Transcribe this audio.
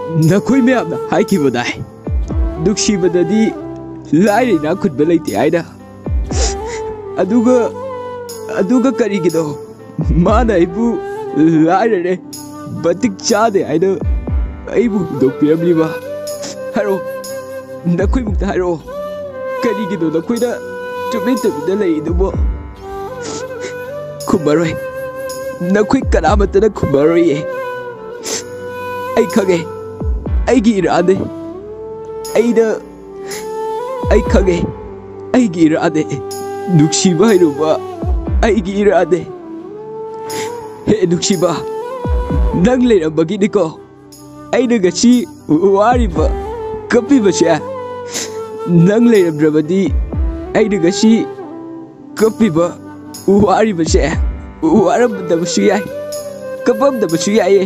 नखोई में अपना हाई की बदाई दुखी बददी लाइरे ना खुद बलैते आइदा अदुगा करी की दो माना इबू लाइरे रे बतिक चादे आइदा इबू दो पियमली बा हरो नखोई मुक्ता हरो करी की दो नखोई दा चुपे चुपे ले इदुबो खुबरोय नखोई करामत ना खुबरोय आई खगे आई की इरादे आई खगे आई की इरादे नुक्सीबा हेरुबा आई की इरादे हे नुक्सीबा नंग लेरबगी निको आइना गसी वारिबा कपिबसे नंग लेरब्रबदी आइना गसी कपिबा वारिबसे वारबदबसु याय कपमदबसु याय